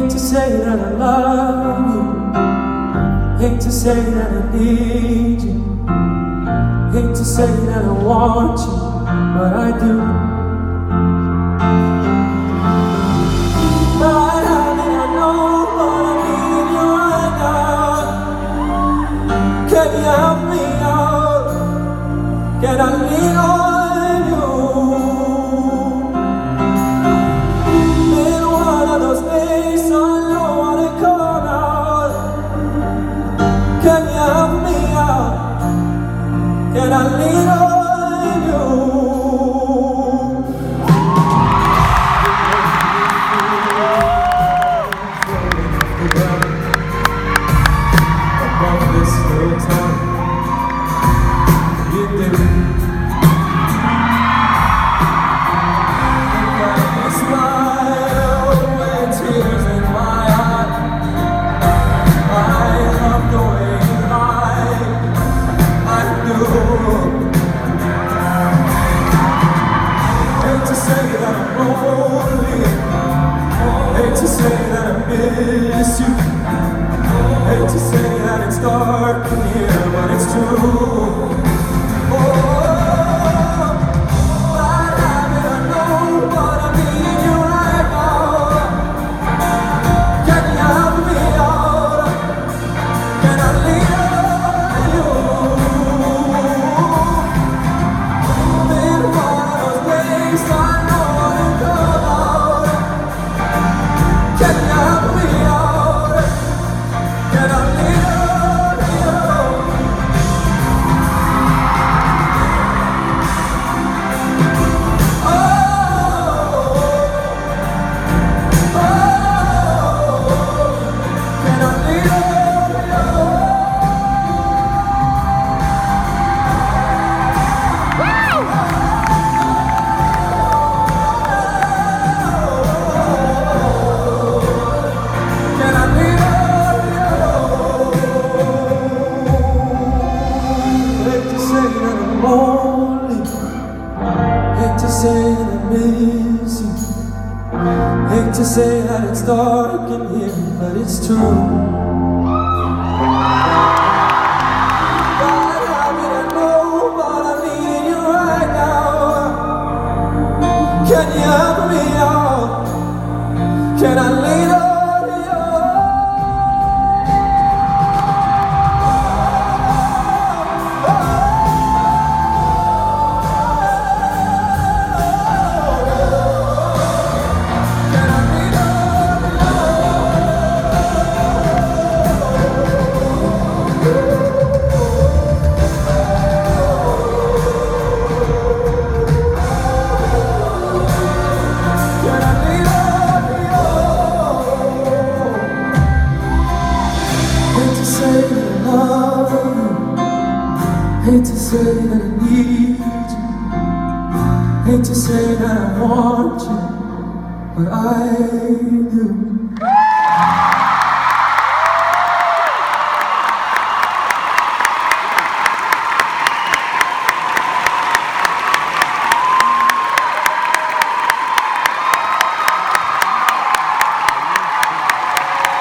Hate to say that I love you. Hate to say that I need you. Hate to say that I want you, but I do. But how did I know what I'm needing you right now? Can you help me out? Can I lean on you? Been one of those days I don't wanna come out. Can you help me out? Can I lean on you? Above this little town, you do. A smile with tears in my heart. I love the way you lie. I do. Hate to say that I'm lonely. Hate to say that I miss you. Hate to say that it's dark in here, but it's true. Hate to say that it's dark in here, but it's true. But how did I know what I'm needing you right now? Can you help me out? Can I lean on Hate to say that I need you. Hate to say that I want you, but I do.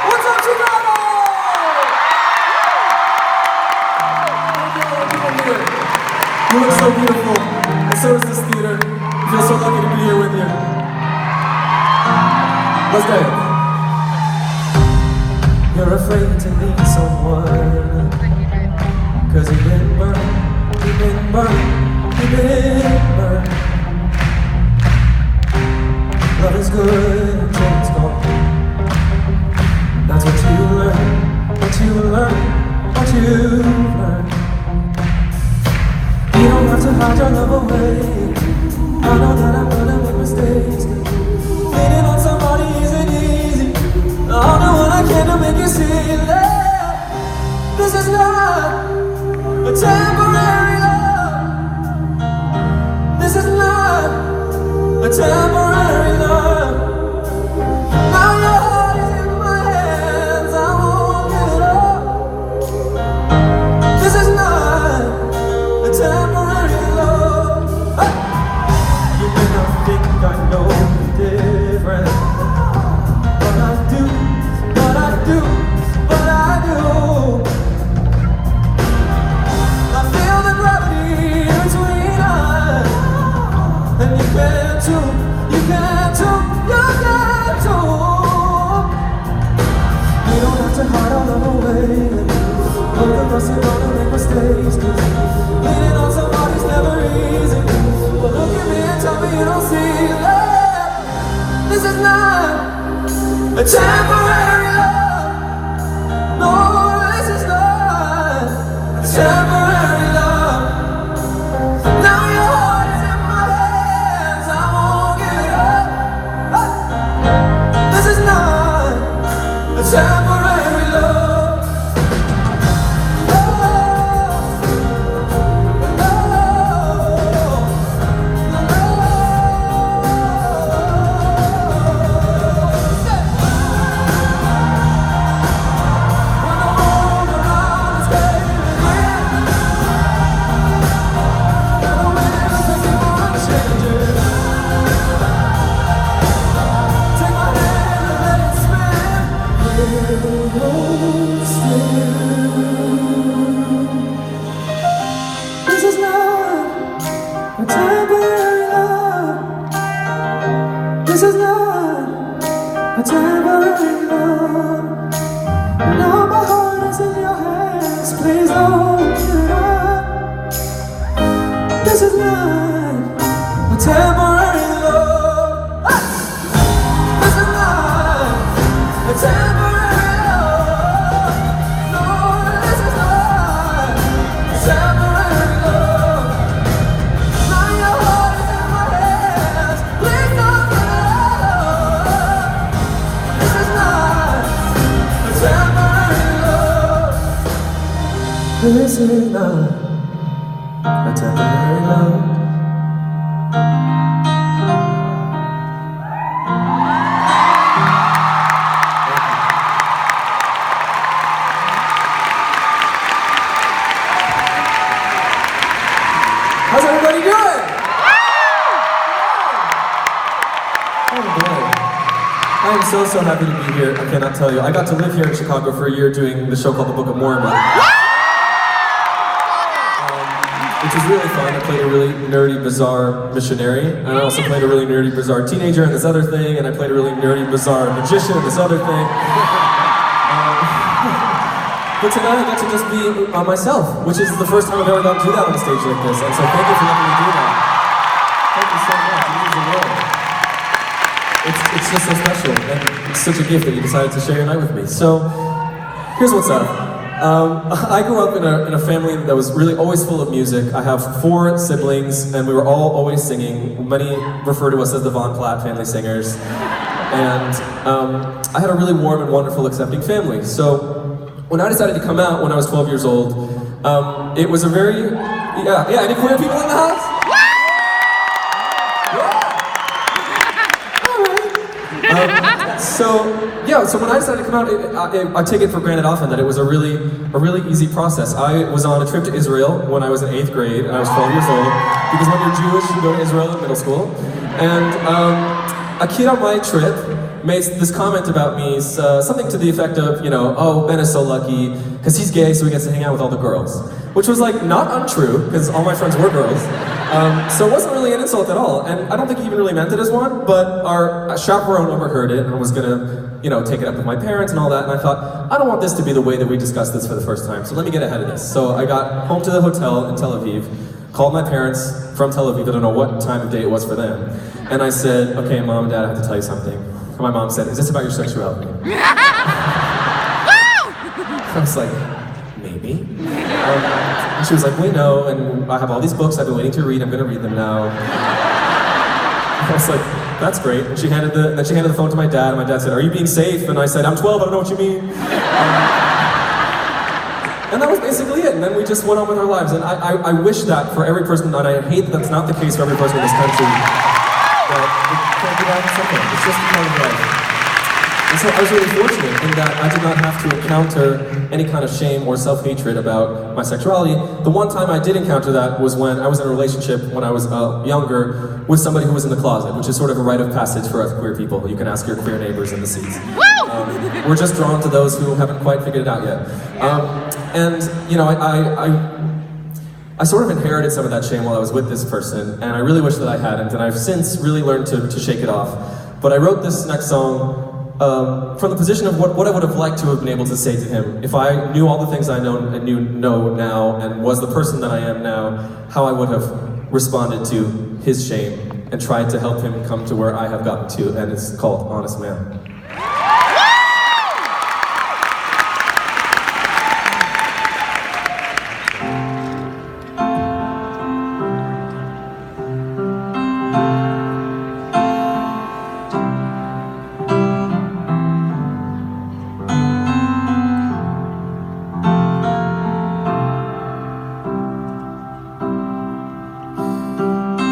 What's up, Chicago? You look so beautiful, and so is this theater. I feel so lucky to be here with you. Let's go. You're afraid to meet someone, 'cause you've been burned, you've been burned, you've been burned. Love is good until it's gone. That's what you learn, what you learn, what you learn. You don't have to hide your love away. I know that I'm gonna make mistakes. Leaning on somebody isn't easy. I'll do what I can to make you see that this is not a temporary love. This is not a temporary love. Now your heart is in my hands. I won't give it up. This is not a temporary love. Hey! You may not think I know the difference, but I do. not a temporary love. No, this is not a temporary love. Now your heart is in my hands, I won't give it up. This is not a temporary love. This is not a temporary love. This is not a temporary love. Now my heart is in your hands. Please don't give it up. This is not a temporary love. This is not a temporary. This is not a temporary love. How's everybody doing? Oh boy. I am so happy to be here. I cannot tell you. I got to live here in Chicago for a year doing the show called The Book of Mormon. Which was really fun. I played a really nerdy, bizarre missionary, and I also played a really nerdy, bizarre teenager in this other thing, and I played a really nerdy, bizarre magician in this other thing. But tonight I get to just be myself, which is the first time I've ever gotten to do that on a stage like this, and so thank you for letting me do that. Thank you so much. It means the world. It's just so special, and it's such a gift that you decided to share your night with me. So, here's what's up. I grew up in a family that was really always full of music. I have 4 siblings, and we were all always singing. Many refer to us as the Platt family singers. And I had a really warm and wonderful, accepting family. So when I decided to come out when I was 12 years old, it was a very, any queer people in the house? So when I decided to come out, I take it for granted often that it was a really easy process. I was on a trip to Israel when I was in 8th grade, and I was 12 years old, because when you're Jewish, you go to Israel in middle school. And a kid on my trip made this comment about me, something to the effect of, oh, Ben is so lucky, because he's gay, so he gets to hang out with all the girls. Which was like, not untrue, because all my friends were girls. So it wasn't really an insult at all, and I don't think he even really meant it as one, but our chaperone overheard it and was gonna, take it up with my parents and all that, and I thought, I don't want this to be the way that we discuss this for the first time, so let me get ahead of this. So I got home to the hotel in Tel Aviv, called my parents from Tel Aviv, I don't know what time of day it was for them, and I said, okay, Mom and Dad, I have to tell you something. And my mom said, is this about your sexuality? I was like, maybe. And she was like, we know, and I have all these books I've been waiting to read, I'm gonna read them now. I was like, that's great. And she handed the phone to my dad, and my dad said, are you being safe? And I said, I'm 12, I don't know what you mean. And that was basically it, and then we just went on with our lives. And I wish that for every person, and I hate that that's not the case for every person in this country, that it can't be that simple. It's just a part of life. And so I was really fortunate in that I did not have to encounter any kind of shame or self-hatred about my sexuality. The one time I did encounter that was when I was in a relationship when I was younger with somebody who was in the closet, which is sort of a rite of passage for us queer people. You can ask your queer neighbors in the seats. We're just drawn to those who haven't quite figured it out yet. I sort of inherited some of that shame while I was with this person, and I really wish that I hadn't, and I've since really learned to shake it off. But I wrote this next song from the position of what I would have liked to have been able to say to him. If I knew all the things I know now and was the person that I am now, how I would have responded to his shame and tried to help him come to where I have gotten to, and it's called Honest Man.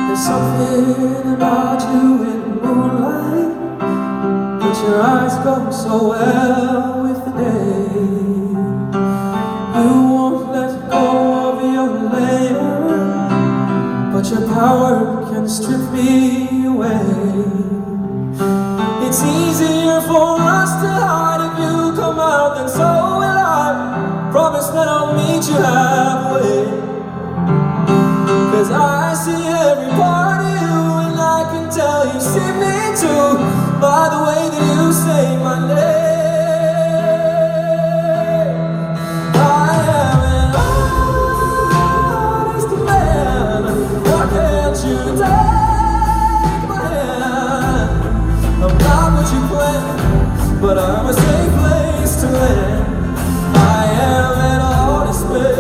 There's something about you in moonlight, but your eyes go so well with the day. You won't let go of your layer, but your power can strip me away. It's easier for us to hide. If you come out, then so will I. Promise that I'll meet you halfway. 'Cause I see every part of you, and I can tell you see me too, by the way that you say my name. I am an honest man. Why can't you take my hand? I'm not what you planned, but I'm a safe place to land. I am an honest man.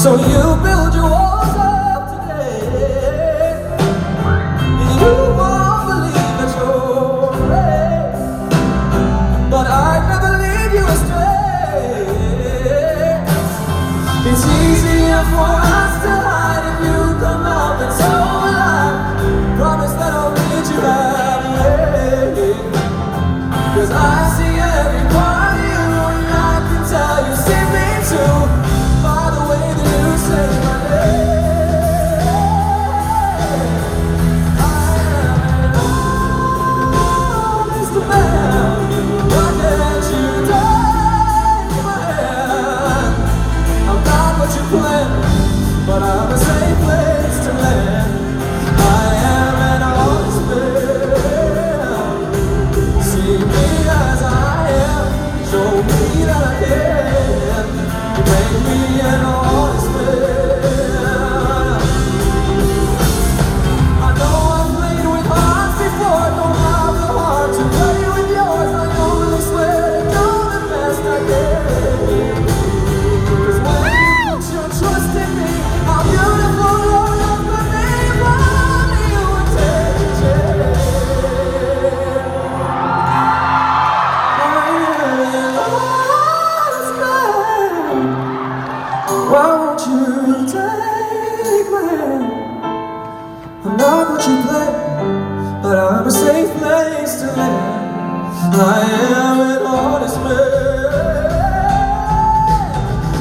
So you build your walls up today, and you won't believe that you're brave, but I'd never lead you astray. It's easier for us to hide. If you come out, then so will I. Promise that I'll meet you halfway. 'Cause I see every part of you, and I can tell you see me too, by the way that you say my name. I am an honest man. Why can't you take my hand? I'm not what you planned, but I'm a safe place to land. I am an honest man. See me as I am, show me that I can. You make me an honest man. I know I've played with hearts before, don't have the heart to play with yours. I only swear to do the best I can. 'Cause when you put your trust in me, how beautiful your love could be. Only you would take a chance. I am an honest man. Why won't you take my hand? I'm not what you play, but I'm a safe place to land. I am an honest man.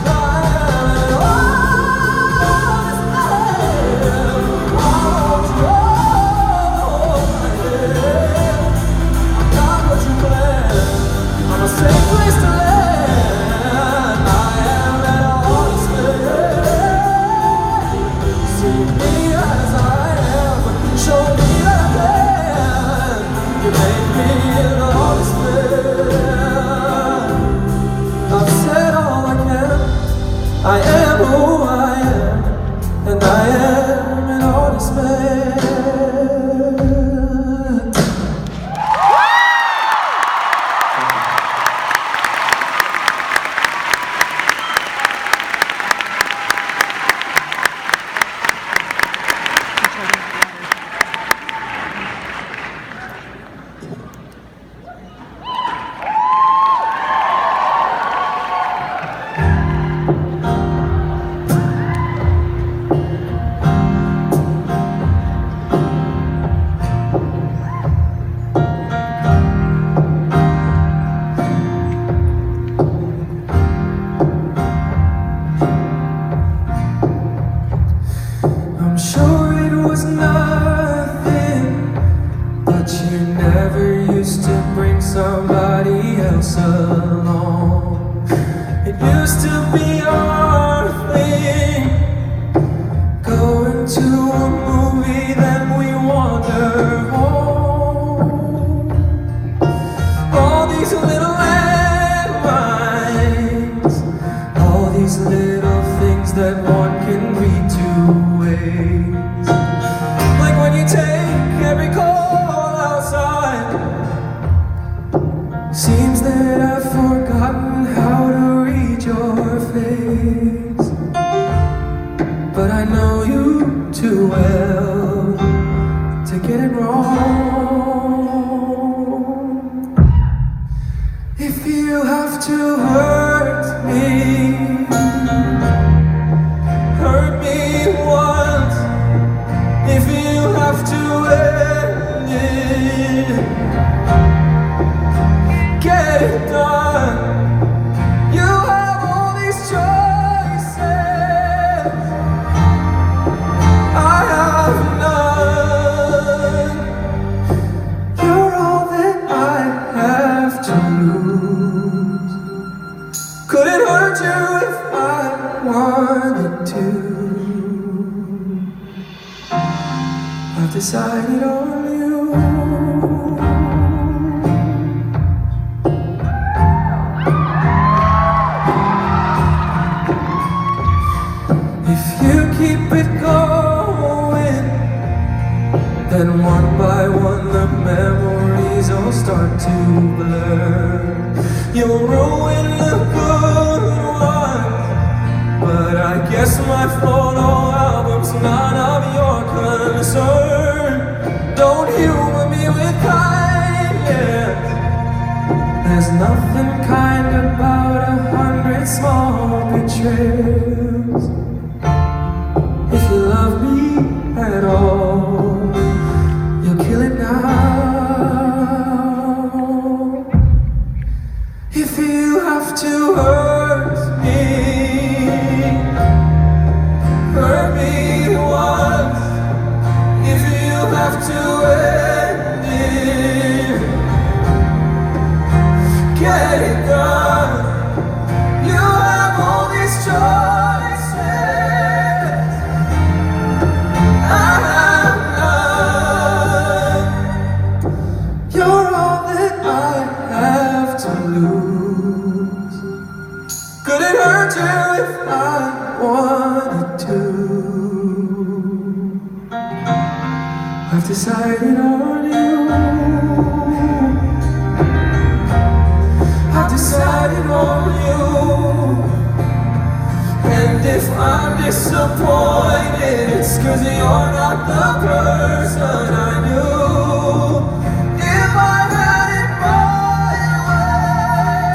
I am an honest man. Why won't you hold my hand? I'm not what you planned. I'm a safe place to land. I am an honest man. See me as I am, show me that I can. You make me an honest man. I've said all I can. I am who I am, and I am an honest man. I'm sure it was nothing, but you never used to bring somebody else along. It used to be our thing, going to a movie, then we wander home. All these little landmines ways. Like when you take every call outside. Seems that I've forgotten how to read your face. But I know you too well to get it wrong. If you have to hurt me once. If you have to end it, get it done. You have all these choices, I have none. You're all that I have to lose. Could it hurt you if I wanted to? I've decided on you. If you keep it going, then one by one the memories all start to blur. You'll ruin the good ones, but I guess my photo album's none of your concern. Don't humor me with kindness. There's nothing kind about 100 small betrayals. If you love me at all, you'll kill it now. If you have to hurt me once. If you have to end it, get it done. You have all these choices, I have none. You're all that I have to lose. Could it hurt you if I wanted to? I've decided on you. I've decided on you. And if I'm disappointed, it's 'cause you're not the person I knew. If I had it my way,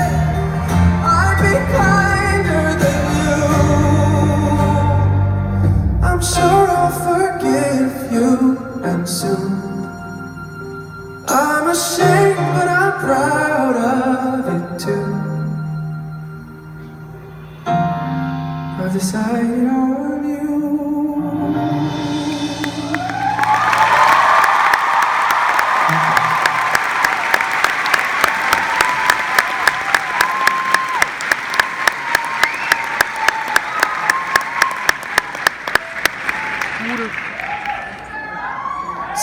I'd be kinder than you. I'm sure I'll forgive you, and soon. I'm ashamed, but I'm proud of it too. I've decided on you.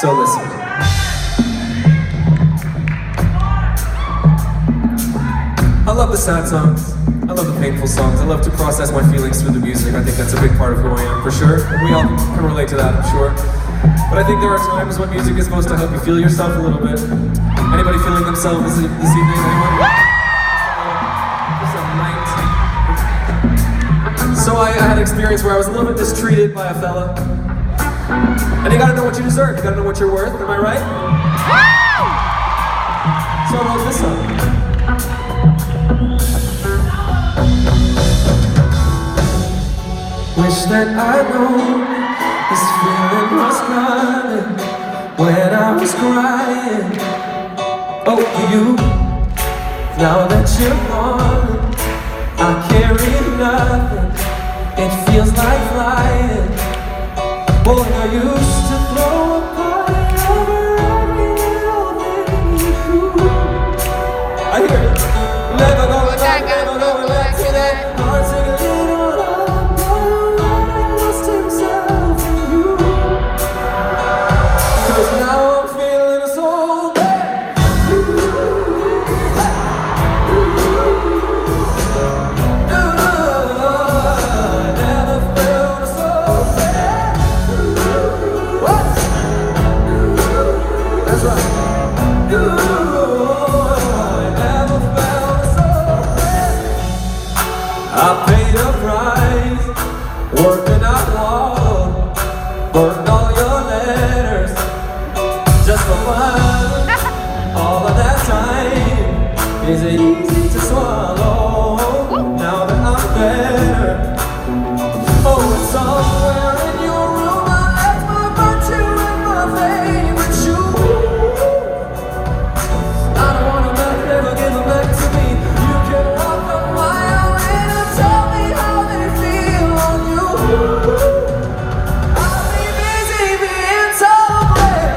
So listen. I love the sad songs. I love the painful songs. I love to process my feelings through the music. I think that's a big part of who I am, for sure. And we all can relate to that, I'm sure. But I think there are times when music is supposed to help you feel yourself a little bit. Anybody feeling themselves this evening? Anyone? Just a night. So I had an experience where I was a little bit mistreated by a fella. And you gotta know what you deserve. You gotta know what you're worth. Am I right? So I wrote this song. Wish that I'd known this feeling was coming when I was crying. Oh, you. Now that you're gone, I carry nothing. It feels like flying. Boy, I used to throw a party over every little thing you do. I hear it. Never going back, never going back to that. Heart sing a little love, boy, I lost himself in you. 'Cause now I'm feeling so bad. I never felt so bad. burned all your letters just for fun. All of that time, is it easy to swallow? Now that I'm better, oh, it's somewhere in your room. I left my virtue and my favorite shoe. I don't want them back, never give them back to me. You can walk a mile in and tell me how they feel on you. I'll be busy being somewhere.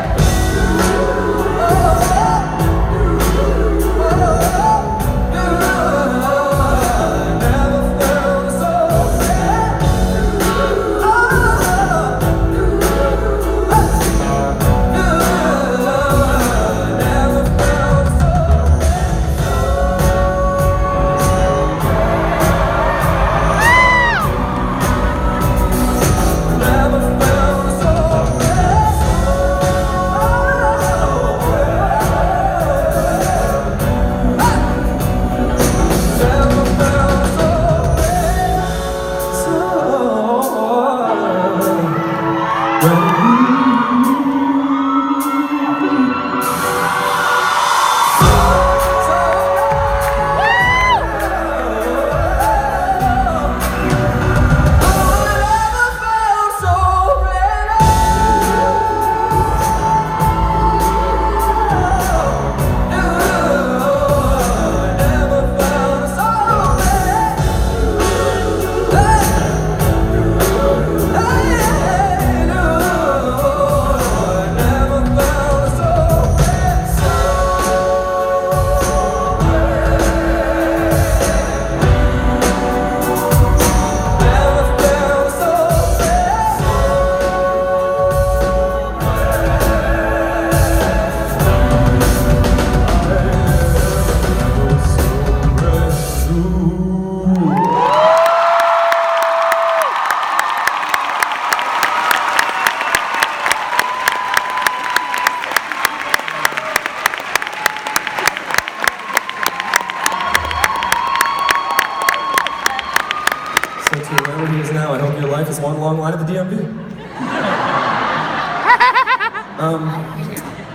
To wherever he is now, I hope your life is one long line at the DMV.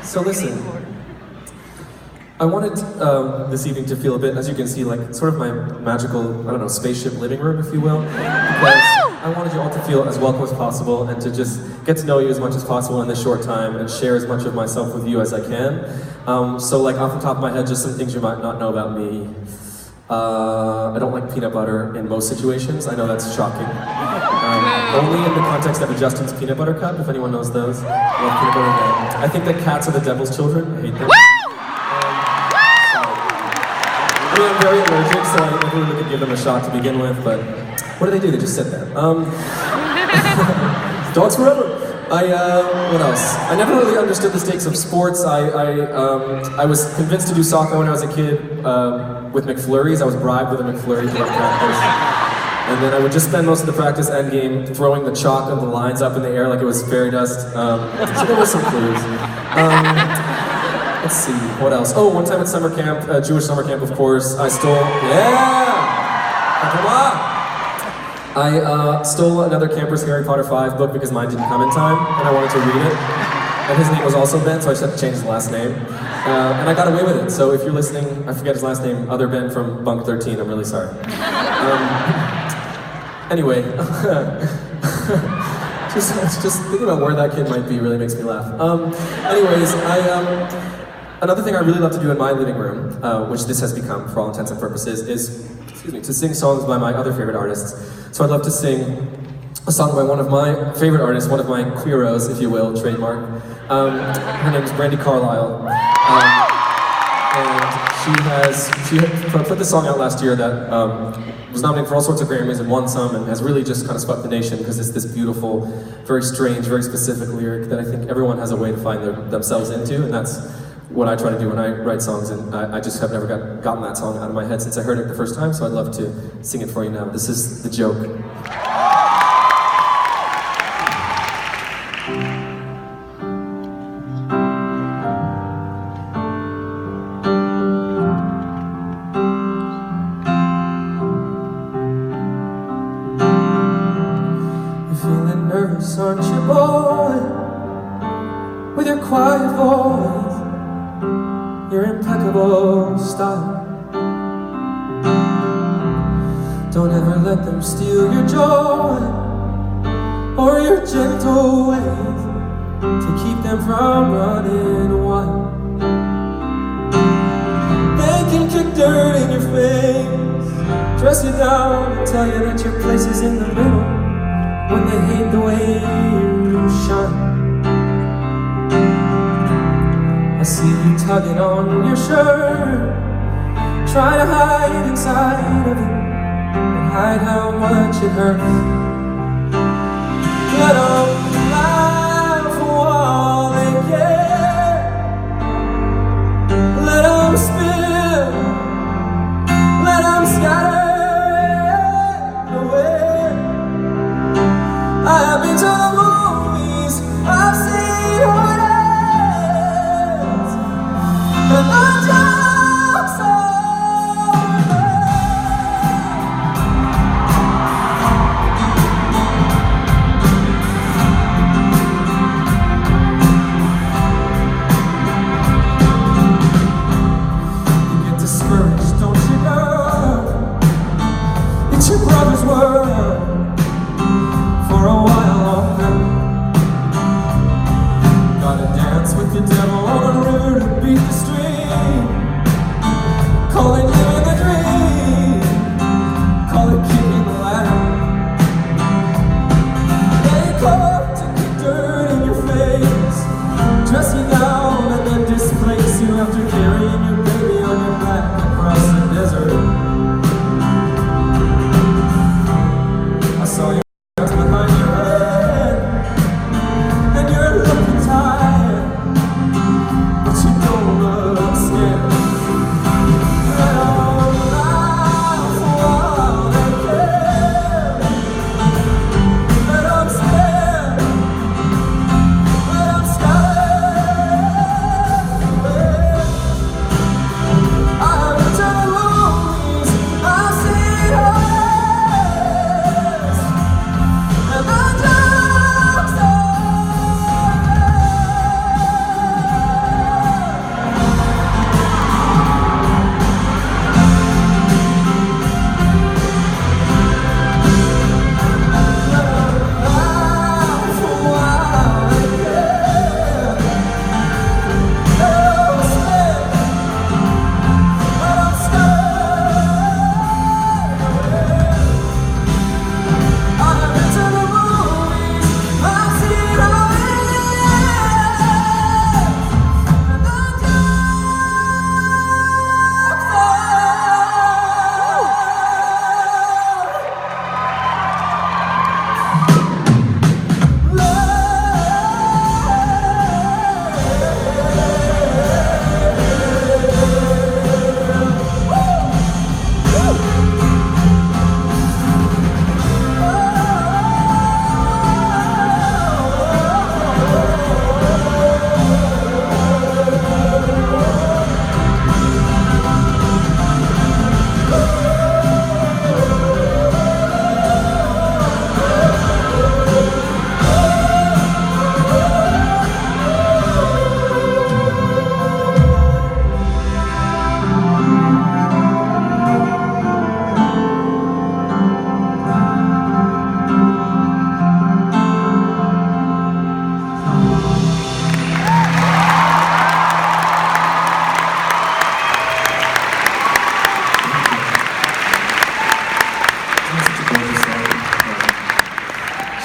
So listen, I wanted this evening to feel a bit, as you can see, like sort of my magical, I don't know, spaceship living room, if you will, because I wanted you all to feel as welcome as possible and to just get to know you as much as possible in this short time and share as much of myself with you as I can. So like off the top of my head, just some things you might not know about me. I don't like peanut butter in most situations. I know that's shocking. Only in the context of a Justin's peanut butter cup, if anyone knows those. I love peanut butter. I think that cats are the devil's children. I hate them. I mean, I'm very allergic, so I never really could give them a shot to begin with, but what do? They just sit there. Dogs forever! What else? I never really understood the stakes of sports. I was convinced to do soccer when I was a kid with McFlurries. I was bribed with a McFlurry during practice. And then I would just spend most of the practice end game throwing the chalk of the lines up in the air like it was fairy dust. So there were some clues. Let's see, what else? Oh, one time at summer camp, Jewish summer camp, of course, I stole, I stole another camper's Harry Potter 5 book because mine didn't come in time, and I wanted to read it. And his name was also Ben, so I just had to change his last name. And I got away with it, so if you're listening, I forget his last name, other Ben from Bunk 13, I'm really sorry. Anyway, just thinking about where that kid might be really makes me laugh. Anyways, another thing I really love to do in my living room, which this has become for all intents and purposes, is to sing songs by my other favorite artists. So I'd love to sing a song by one of my favorite artists, one of my queeros, if you will, trademark. Her name is Brandy Carlisle. And she had put this song out last year that was nominated for all sorts of Grammys and won some, and has really just kind of swept the nation because it's this beautiful, very strange, very specific lyric that I think everyone has a way to find themselves into, and that's what I try to do when I write songs, and I just have never gotten that song out of my head since I heard it the first time, so I'd love to sing it for you now. This is The Joke. Feeling nervous nervous, aren't you, boy? With your quiet voice, your impeccable style. Don't ever let them steal your joy or your gentle ways to keep them from running wild. They can kick dirt in your face, dress you down and tell you that your place is in the middle when they hate the way you shine. I see you tugging on your shirt, trying to hide inside of it and hide how much it hurts. Let them laugh while they care. Let them spill, let them scatter away. I have been to the movies, I've seen what ends, and the jokes are your brother's world for a while longer. Gotta dance with the devil on a river to beat the stream. Calling you in the dream, call it kicking the ladder. They come to kick dirt in your face, dress you down and then displace you after carrying your baby on your back across the desert. Saw you behind your head, and you're looking tired, but you don't look scared. Let them laugh while they care. Let them stare, let them scatter away. I haven't been to the movies, I've seen her.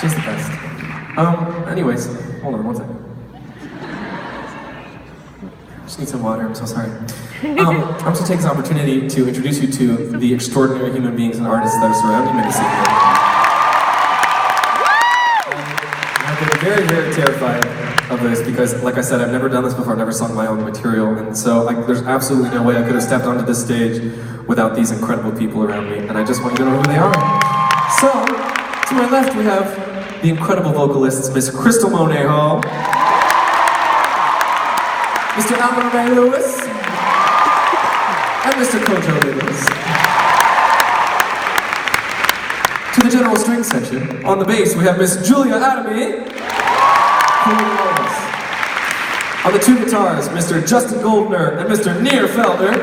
She's the best. Anyways, hold on one second. Just need some water, I'm so sorry. I'm going to take this opportunity to introduce you to the extraordinary human beings and artists that are surrounding me this evening. I've been very, very terrified of this because, like I said, I've never done this before, I've never sung my own material, and so there's absolutely no way I could have stepped onto this stage without these incredible people around me, and I just want you to know who they are. So, to my left we have the incredible vocalists, Miss Crystal Monet Hall, Mr. Alan Ray Lewis, and Mr. Kojo Lewis. To the general string section, on the bass we have Miss Julia Adamy. On the two guitars, Mr. Justin Goldner and Mr. Neer Felder.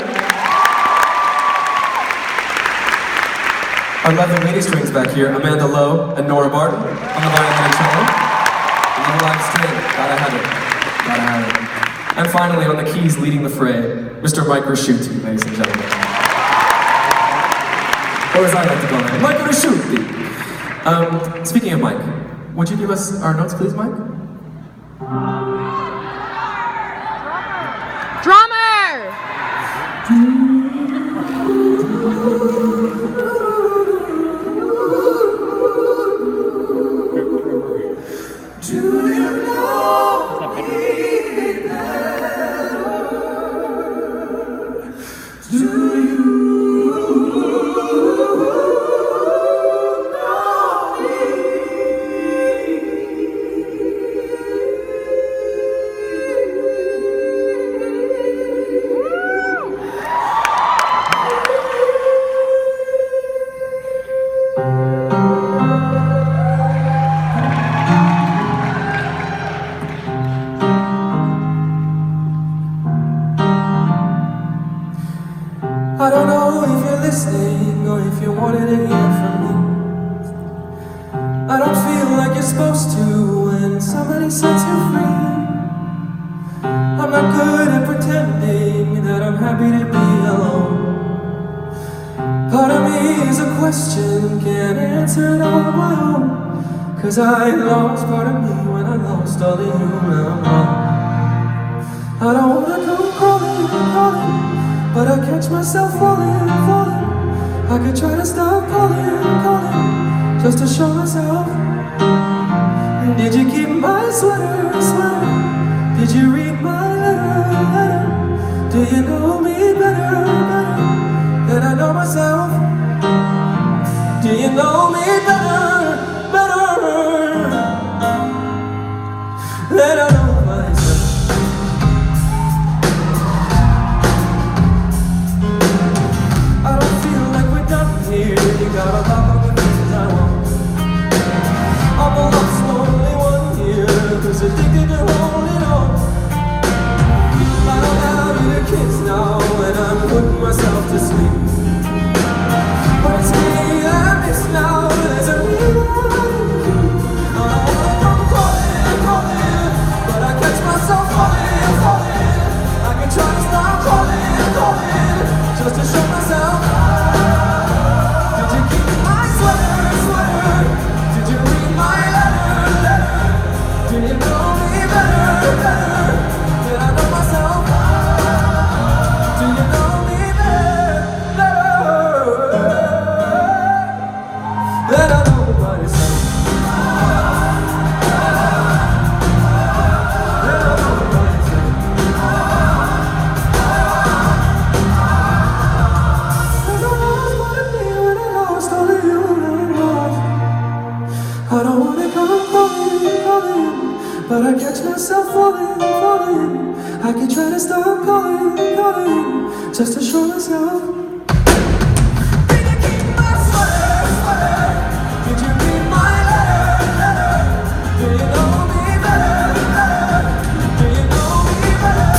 Our lovely lady strings back here, Amanda Lowe and Nora Barton on the violin and cello. Another live string, gotta have it, gotta have it. And finally, on the keys leading the fray, Mr. Mike Raschuti, ladies and gentlemen. Or as I like to call him, Mike Raschuti. Speaking of Mike, would you give us our notes, please, Mike? Drummer! Do you know me better? Do you know me? I don't know if you're listening or if you wanted to hear from me. I don't feel like you're supposed to when somebody sets you free. I'm not good at pretending that I'm happy to be alone. Part of me is a question, can't answer it on my own. 'Cause I lost part of me when I lost all of you, now I'm wrong. I don't wanna come crawling, but I catch myself falling. I could try to stop calling, just to show myself. Did you keep my sweater? Did you read my letter? Do you know me better than I know myself? Do you know me better than I know myself? You got a lot of the things I want. I'm the lost lonely one here, 'cause addicted to holding on. I don't have any kids now, and I'm putting myself to sleep. But it's me I miss now, there's a reason. I wanna come calling, but I catch myself falling. I can try to stop calling, just to show myself. Do you know me better than I know myself? Do you know me better than I know myself? I don't wanna come calling, but I catch myself falling. I can try to stop calling, just to show myself. Did you keep my sweater? Did you read my letter? Do you know me better? Do you know me better?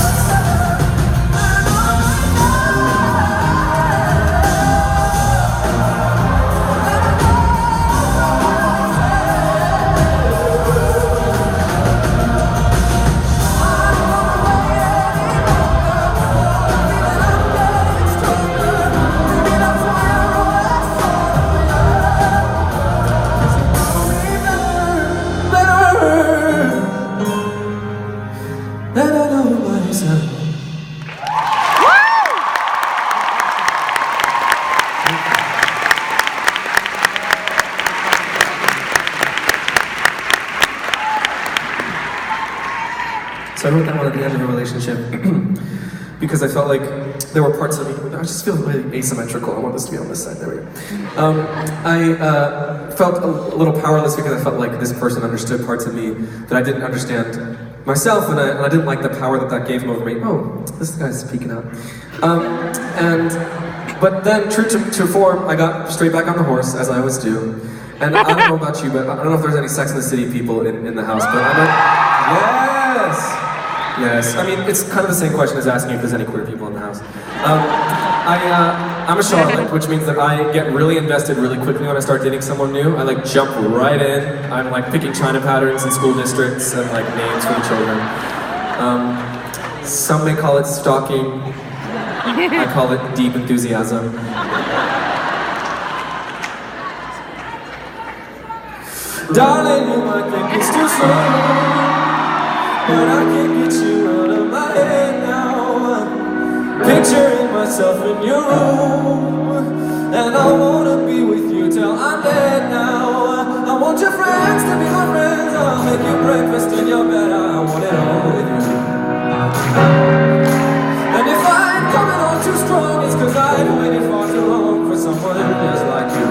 So I wrote that one at the end of a relationship because I felt like there were parts of me, I just feel really asymmetrical. I want this to be on this side, there we go. I felt a little powerless because I felt like this person understood parts of me that I didn't understand myself, and I didn't like the power that gave him over me. Oh, this guy's peeking out. But then, true to form, I got straight back on the horse, as I always do, And I don't know about you, but I don't know if there's any Sex and the City people in the house, but I'm like, yes! Yes, I mean, it's kind of the same question as asking if there's any queer people in the house. I'm a Charlotte, which means that I get really invested really quickly when I start dating someone new. I like jump right in. I'm like picking China patterns in school districts and like names for the children. Some may call it stalking. I call it deep enthusiasm. Darling, you might think it's too soon, but I can't get you out of my head now. Picturing myself in your room, and I wanna be with you till I'm dead now. I want your friends to be my friends. I'll make you breakfast in your bed. I want it all with you. And if I'm coming on too strong, it's 'cause I've waited far too long for someone just like you.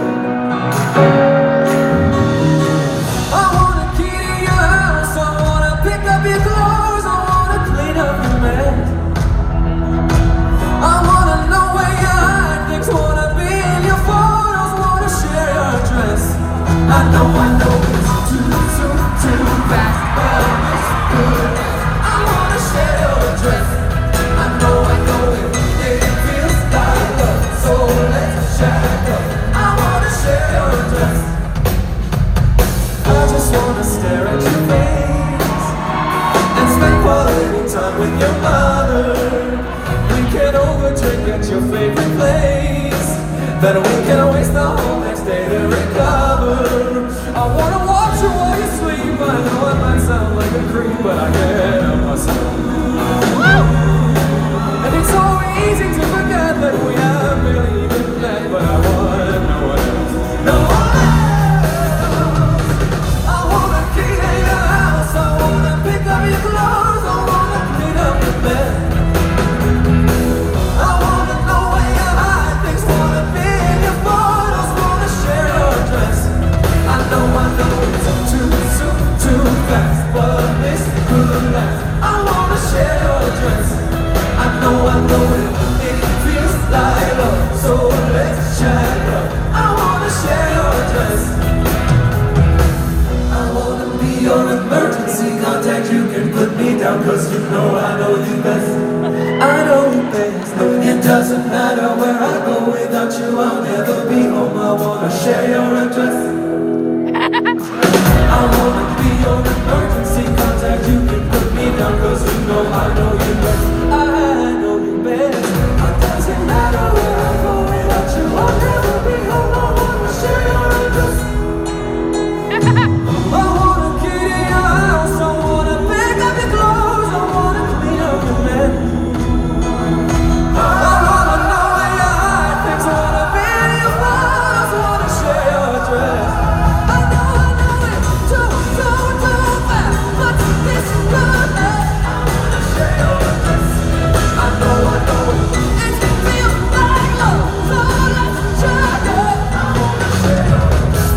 I know it's too soon, too fast, but it's good. I wanna share your address. I know it feels like love, so let's shack up. I wanna share your address. I just wanna stare at your face and spend quality time with your mother. We can overdrink at your favorite place, then we can waste the whole next day to recover. I wanna watch you while you sleep. I know it might sound like a creep, but I can't help myself. And it's so easy to forget that we have barely even met, but I want no one else. No one else. I wanna key in your house. I wanna pick up your clothes. I wanna clean up your bed. I wanna know where you hide things. Wanna be in your photos. Wanna share your address. I know it's too soon, too fast, but this could last. I wanna share your address. I know it feels like love, so let's chat up. I wanna share your address. I wanna be your emergency contact. You can put me down, 'cause you know you best. I know you best. It doesn't matter where I go without you, I'll never be home. I wanna share your address. I wanna be your emergency contact. You can put me down, 'cause you know you best. I know you best. It doesn't matter where I go without you, I'll never be home. I wanna share your address. I wanna key in your house. I wanna pick up your clothes. I wanna clean up your bed. I wanna know where you hide things. I wanna be in your photos. I wanna share your address. I know it's too fast, but this is good. I wanna share your address. I know it feels like love, so let's check it. I wanna share your address.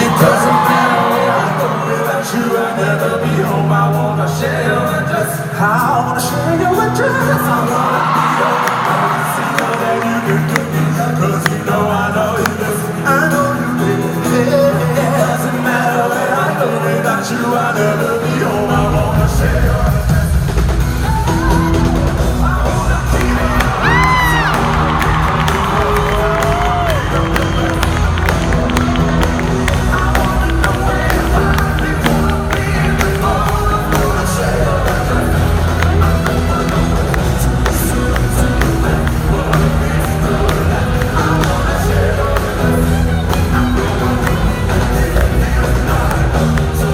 It doesn't matter where I go without you, I'll never be home. I wanna share your address. I wanna share your address. I wanna be your emergency contact. You can get me, 'cause you know you best. I know you best. It doesn't matter where I go without you, I'll never be home. I wanna share your address. So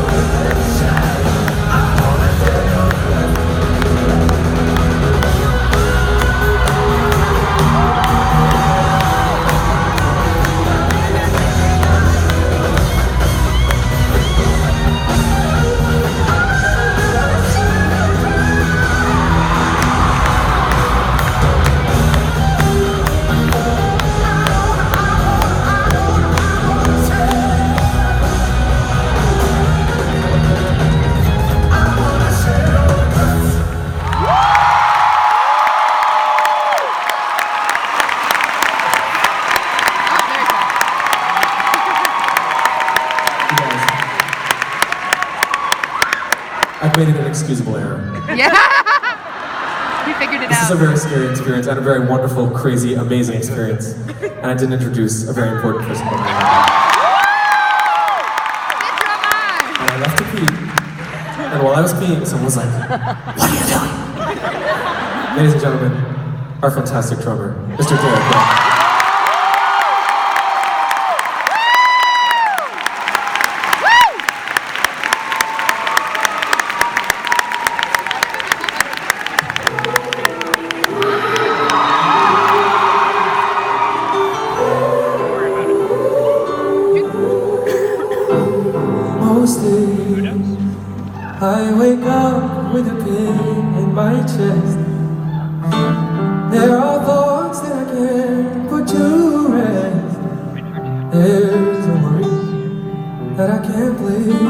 made an inexcusable error. Yeah. He figured it This is out. a very scary experience and a very wonderful, crazy, amazing experience. And I didn't introduce a very important person. And I left to pee. And while I was peeing, someone was like, "What are you doing?" Ladies and gentlemen, our fantastic drummer, Mr. Derek Platt. Most days I wake up with a pain in my chest. There are thoughts that I can't put to rest. There's a worry that I can't place.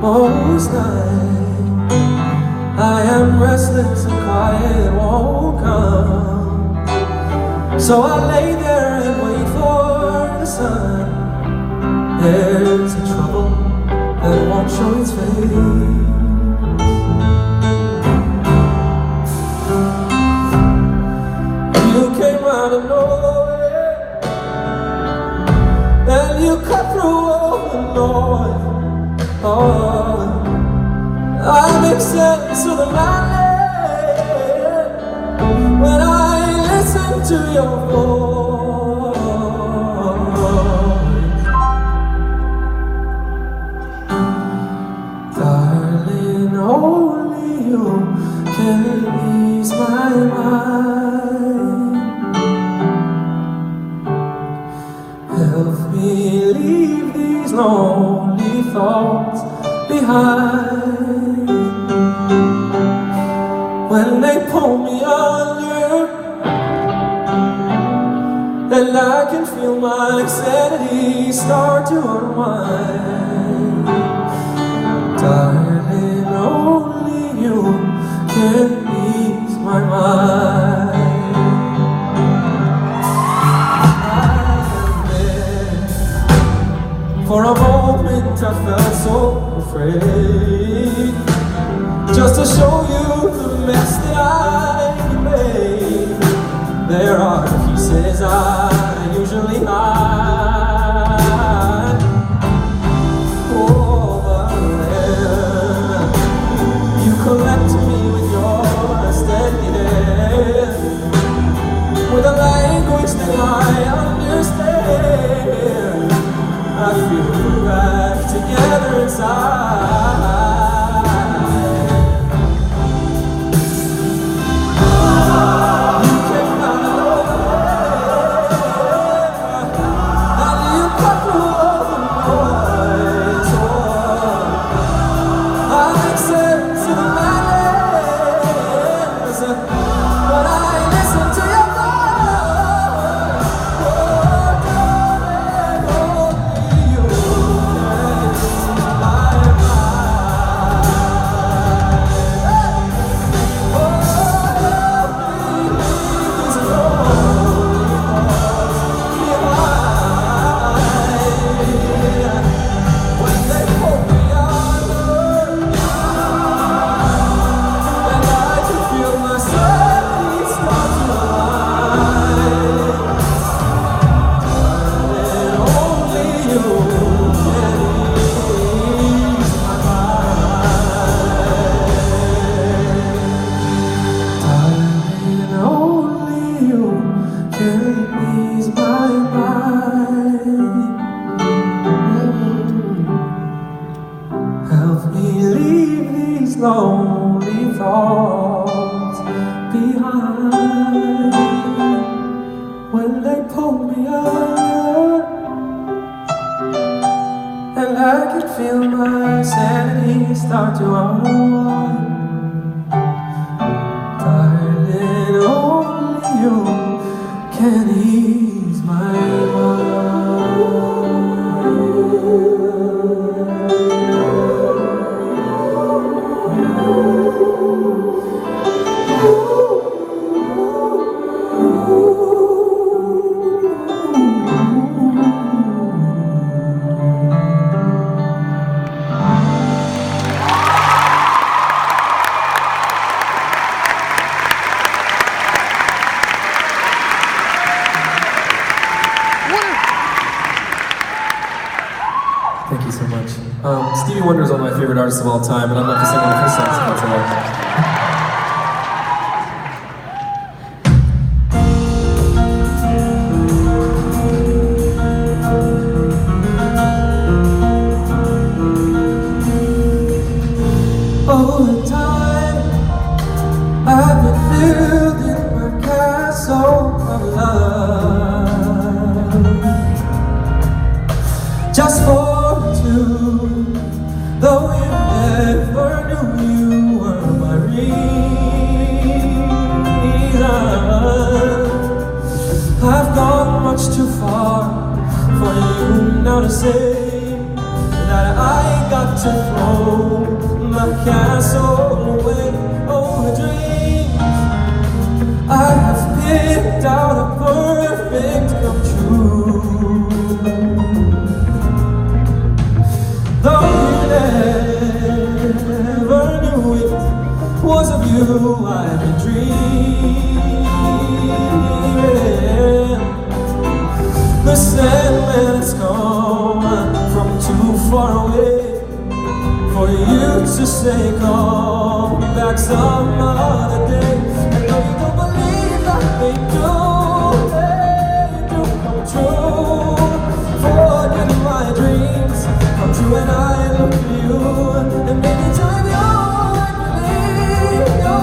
Most nights I am restless and quiet won't come. So I lay there and wait for the sun. There's a trouble that won't show its face. You came out of nowhere and you cut through all the noise. Oh, I make sense of the night when I listen to your voice. Darling, only you can ease my mind. Help me leave these lonely thoughts behind. When they pull me under and I can feel my sanity start to unwind. Darling, only you can ease my mind. For a moment I felt so afraid, just to show you the mess that I made. There are pieces I usually hide. Oh, but then you collect me with your steady hand, with a language that I understand. I feel we're back together inside. You came out of nowhere, and you cut through all the noise. Oh, I make sense of the madness when I listen to your voice. Oh, darling, only you can ease my mind. Oh, help me leave these lonely thoughts behind. When they pull me under and I can feel my sanity start to align. And only you can ease my mind. Darling, only you can ease my mind. Help me leave these lonely thoughts behind. When they pull me under and I can feel my sanity start to unwind. Darling, only you can ease my mind. Stevie Wonder is one of my favorite artists of all time, and I'd love to sing one of his songs if that's all right. All the time I've been building my castle of love, just for two, though you never knew you were my reason. I've gone much too far for you now to say that I got to throw my castle away. Oh, the dreams I have picked out a perfect come true. Though you never knew it was of you I've been dreaming. The Sandman has come from too far away for you to say come back some other day. And though you don't believe that they do come true. Forget my dreams come true when I look at you, and maybe time you believe you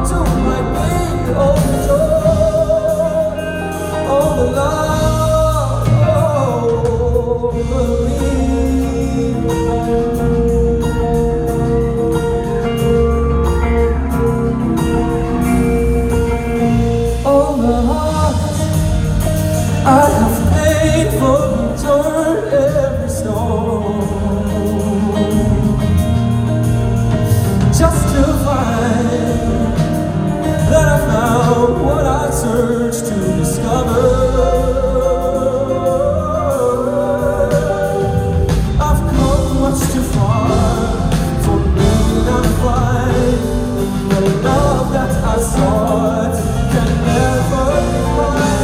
too might be overjoyed. Oh, the love, oh, believe. I have paid for return every stone, just to find that I found what I searched to discover. I've come much too far for me not to find the love that I sought can never be mine.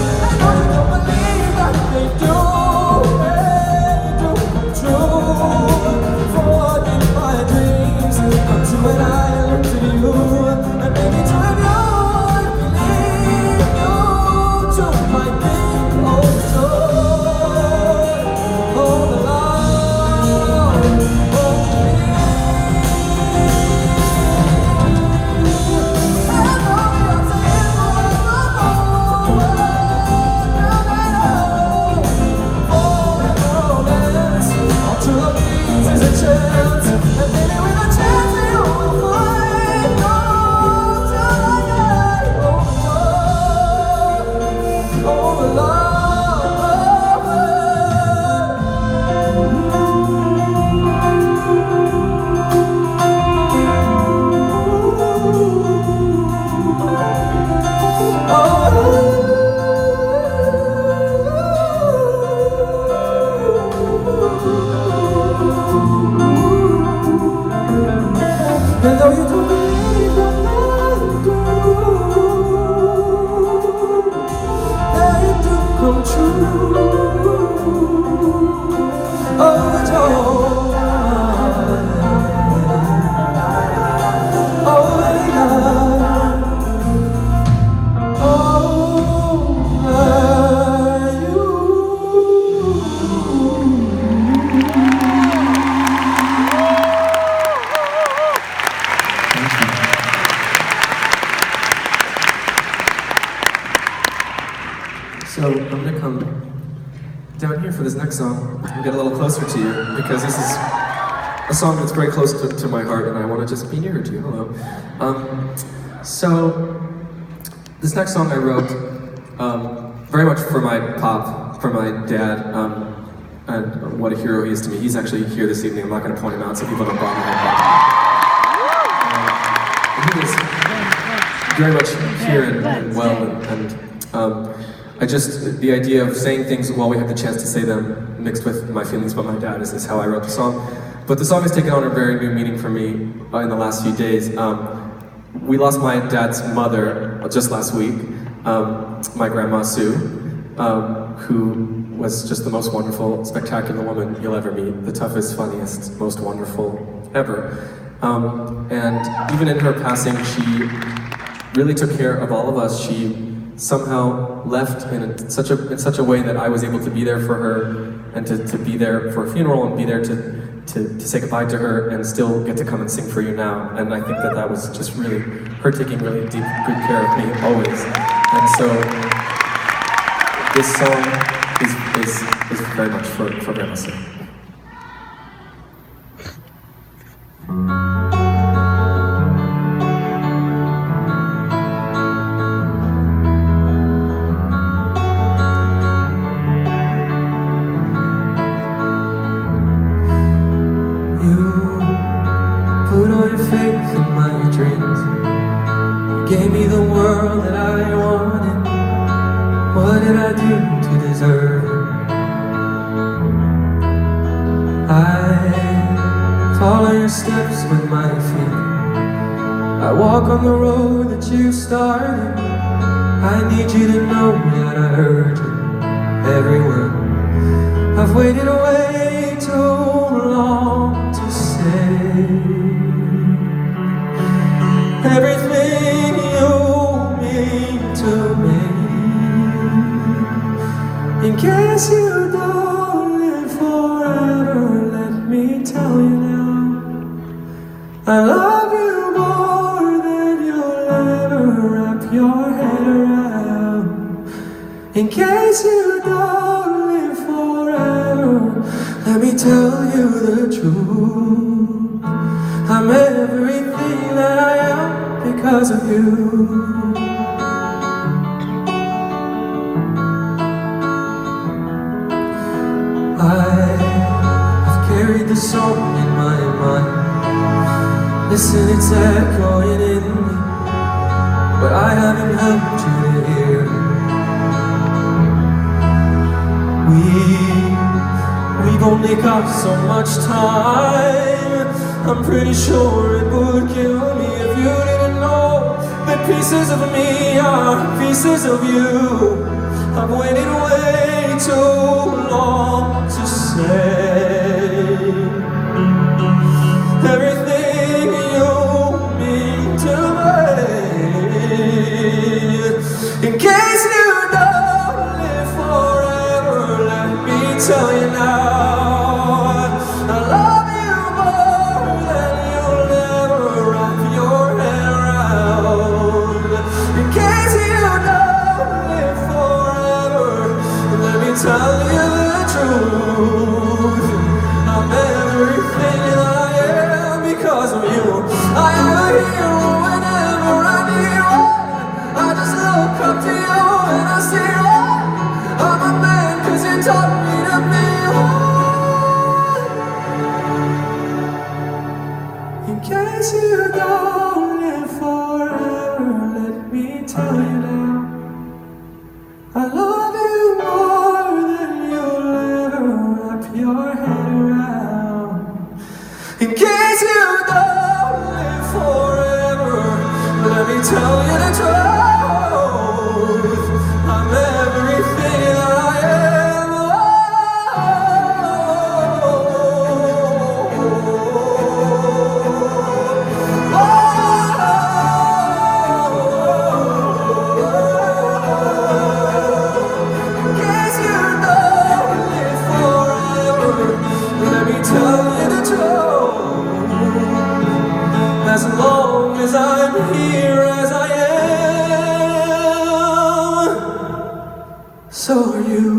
They do come true. Forget my dreams come true when I look to you, and maybe time you believe you too might be overjoyed. Oh, the love, there's a chance, and maybe with a chance we all find out till I get over love. And though you don't believe that I do, they do come true. Overjoyed, So I'm gonna come down here for this next song and get a little closer to you, because this is a song that's very close to my heart, and I want to just be nearer to you. Hello. So this next song I wrote very much for my pop, for my dad, and what a hero he is to me. He's actually here this evening. I'm not going to point him out so people don't bother him. He is very much here and well, and I just, the idea of saying things while we have the chance to say them, mixed with my feelings about my dad, is how I wrote the song. But the song has taken on a very new meaning for me in the last few days. We lost my dad's mother just last week, my grandma Sue, who was just the most wonderful, spectacular woman you'll ever meet. The toughest, funniest, most wonderful ever. And even in her passing, she really took care of all of us. She somehow left in such a way that I was able to be there for her and to be there for a funeral and be there to say goodbye to her and still get to come and sing for you now. And I think that was just really her taking really deep, good care of me always. And so this song is very much for Grandma Sue. Put all your faith in my dreams. You gave me the world that I wanted. What did I do to deserve it? I follow your steps with my feet. I walk on the road that you started. I need you to know that I heard you every word. I've waited way too long to say everything you mean to me. In case you don't live forever, let me tell you now, I love you more than you'll ever wrap your head around. In case you don't live forever, let me tell you the truth. I'm everything that I am because of you. I've carried the song in my mind. Listen, it's echoing in me, but I haven't helped you to hear. We've only got so much time. I'm pretty sure it would kill me if you didn't know that pieces of me are pieces of you. I've waited way too long to say everything you mean to me. In case you don't live forever, let me tell you now, I love you more than you'll ever wrap your head around. In case you don't live forever, let me tell you the truth. I'm everything that I am because of you. I am a hero whenever I need one. I just look up to you and I see one. I'm a man 'cause you taught me to be one. In case you don't live forever, let me tell you now, I love you more than you'll ever wrap your head around. In case you don't live forever, let me tell you the truth. I'm everything that I am. In case you don't live forever, let me tell you the truth. As long as I'm here as I am, so are you.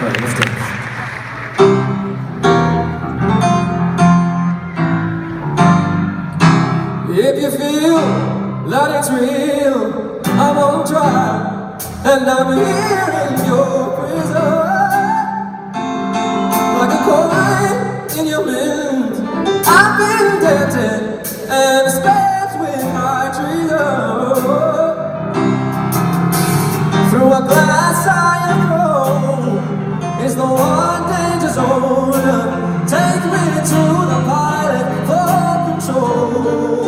All right, let's dance. If you feel that it's real, I'm on trial, and I'm here in your prison. Like a coin in your mint, I've been dented and scratched with my treason. Through a glass I have thrown the one danger zone. Take me to the pilot for control.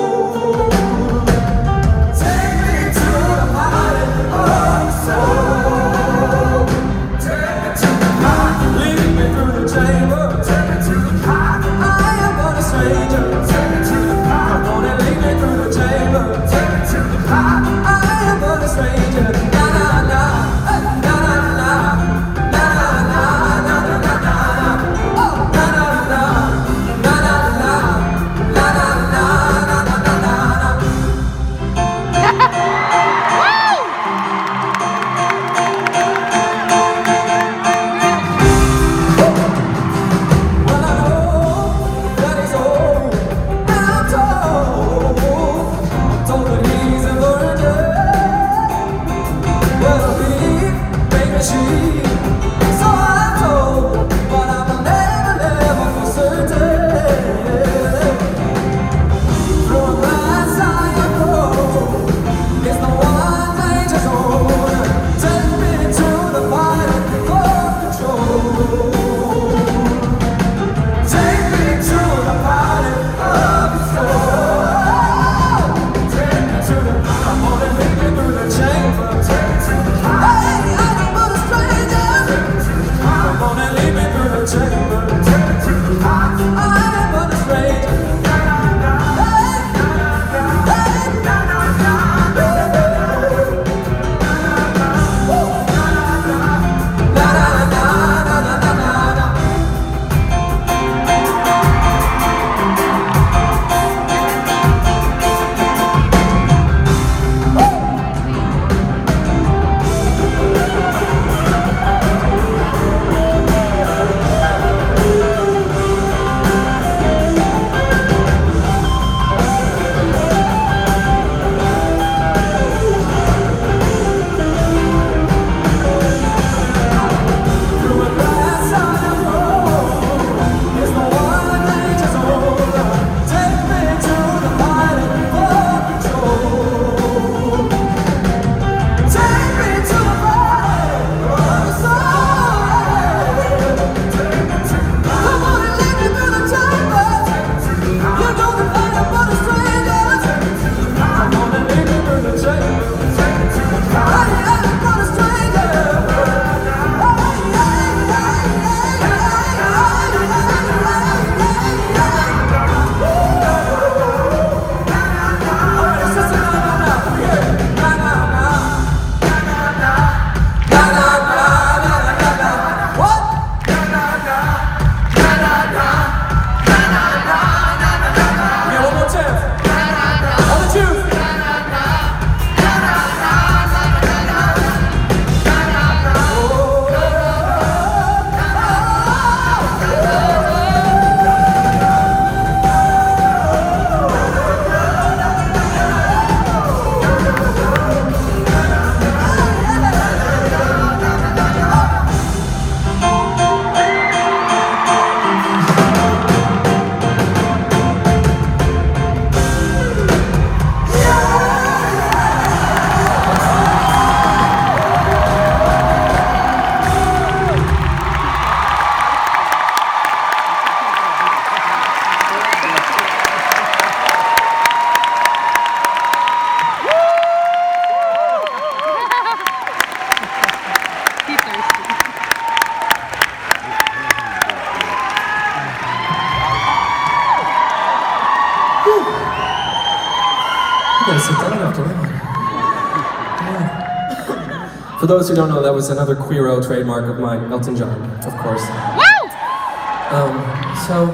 Take me to the pilot of the soul. Take me to the pilot. Lead me through the chamber. Take me to the pilot. I am but a stranger. Take me to the pilot. Come on and lead me through the chamber. Take me to the pilot. I am but a stranger. Na na na, na na na, na na na, na na na, oh na na na, na na na, na na na, na na na na. Well, I know that he's old and I'm told that he's a virgin. Well, maybe she, so I'm told, but I'm never for certain. Through a glass eye of gold, it's the one danger zone. Take me to the pilot for control. Take me to the pilot of the soul. Take me to the, I'm gonna lead me through the chamber. Take me to the pilot. Hey, I am but a stranger. Take me to the pilot. Come on and lead me through the chamber. Take me to the pilot. I am but a stranger. Na na na, hey, na na na, hey, na na na, na na na, na na na, na na na. Through a glass eye of gold, it's the one danger zone. Take me to the pilot for control. Take me to the pilot of the soul. Come on and lead me through the chamber. You know that I am but a stranger. Come on and lead me through the chamber. I am but a stranger. He's thirsty. I gotta sit down after that. Yeah. For those who don't know, that was another Queero trademark of mine, Elton John, of course. Woo! So,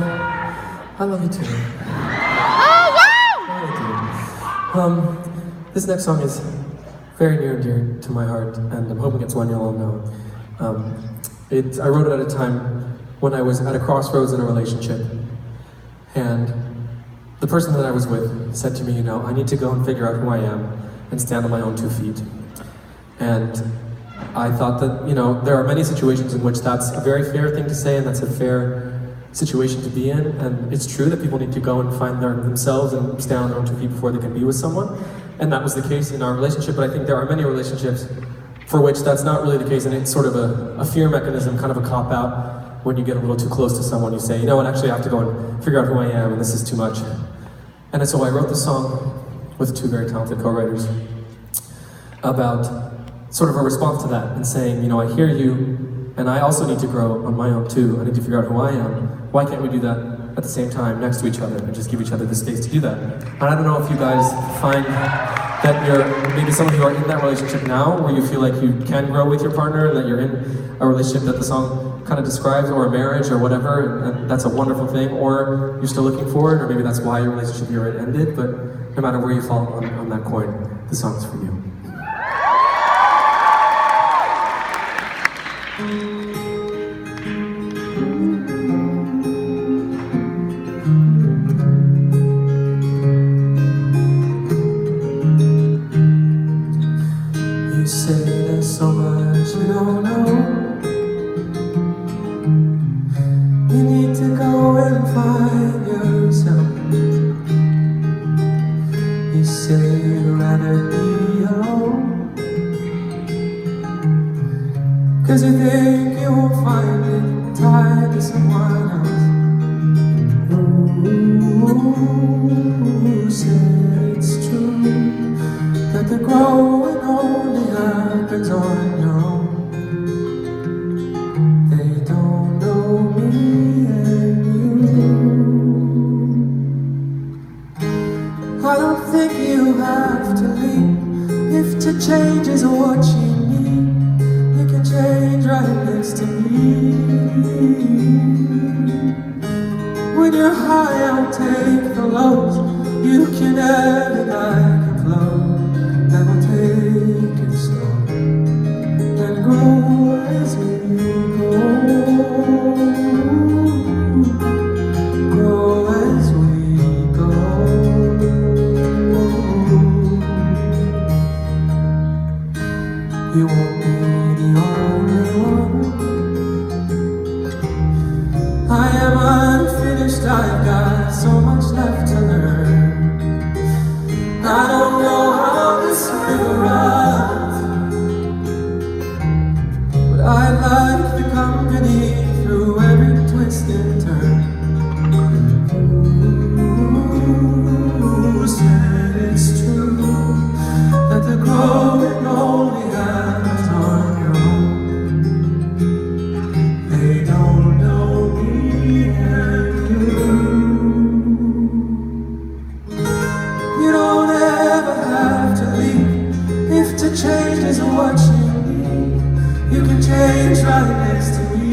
I love you too. Oh, wow! I do. This next song is very near and dear to my heart, and I'm hoping it's one you'll all know. I wrote it at a time when I was at a crossroads in a relationship, and the person that I was with said to me, I need to go and figure out who I am and stand on my own 2 feet. And I thought that, there are many situations in which that's a very fair thing to say, and that's a fair situation to be in. And it's true that people need to go and find themselves and stand on their own 2 feet before they can be with someone. And that was the case in our relationship, but I think there are many relationships for which that's not really the case, and it's sort of a fear mechanism, kind of a cop-out. When you get a little too close to someone, you say, you know what, actually I have to go and figure out who I am, and this is too much. And so I wrote this song with two very talented co-writers about sort of a response to that, and saying, you know, I hear you, and I also need to grow on my own too. I need to figure out who I am. Why can't we do that at the same time, next to each other, and just give each other the space to do that? And I don't know if you guys find that maybe some of you are in that relationship now, where you feel like you can grow with your partner, and that you're in a relationship that the song kind of describes, or a marriage, or whatever, and that's a wonderful thing, or you're still looking for it, or maybe that's why your relationship here ended, but no matter where you fall on that coin, the song's for you. You say there's so much you don't know. You need to go and find yourself. You say you'd rather be alone, 'cause you think you won't find it tied to someone else. Ooh, said it's true that the growing only happens on your own. They don't know me and you. I don't think you have to leave if to change is what you need. You can change right next to me. When you're high, I'll take the lows. You can ebb and I can flow. And we'll take it slow and grow as we go. Grow as we go. You won't be the only one. I am unfinished, I've got so much left to learn. I don't know how this river runs, but I like the company through every twist and turn. Ooh, said it's true that the growing only happens on your own. They don't know me and you. You don't ever have to leave if to change is what you need. You can change right next to me.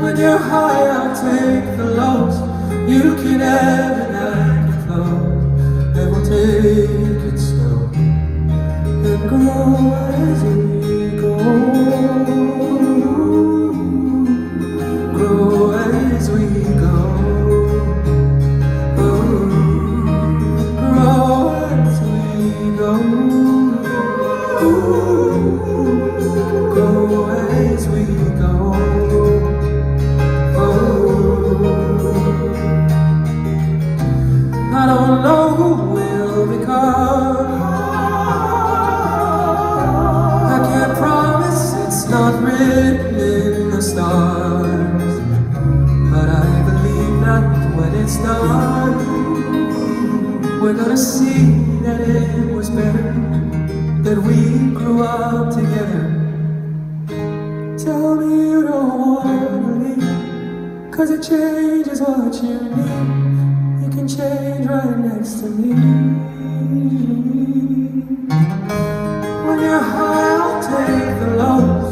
When you're high, I'll take the lows. You can ebb and I can flow. And we'll take it slow and grow as we go. Grow as we go. Grow as we go. Grow as we go. I don't know who will become. I can't promise, it's not written in the stars. But I believe that when it's done, we're gonna see that it was better that we grew up together. Tell me you don't wanna leave, 'cause it changes what you need. You can change right next to me. When you're high, I'll take the lows.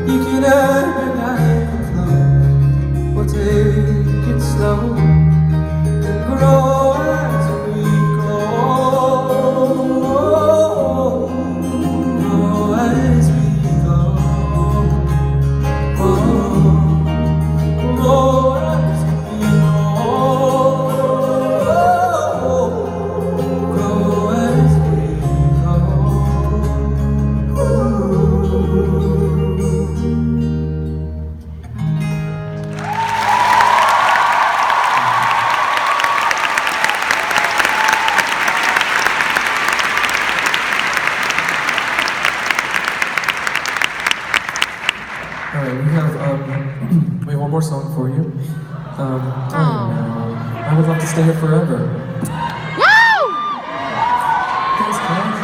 You can ebb and I can flow. We'll take it slow and grow as we go. Grow as we go. Grow as we go. Grow as we go. more song for you. I would love to stay here forever. Woo! Thanks, guys.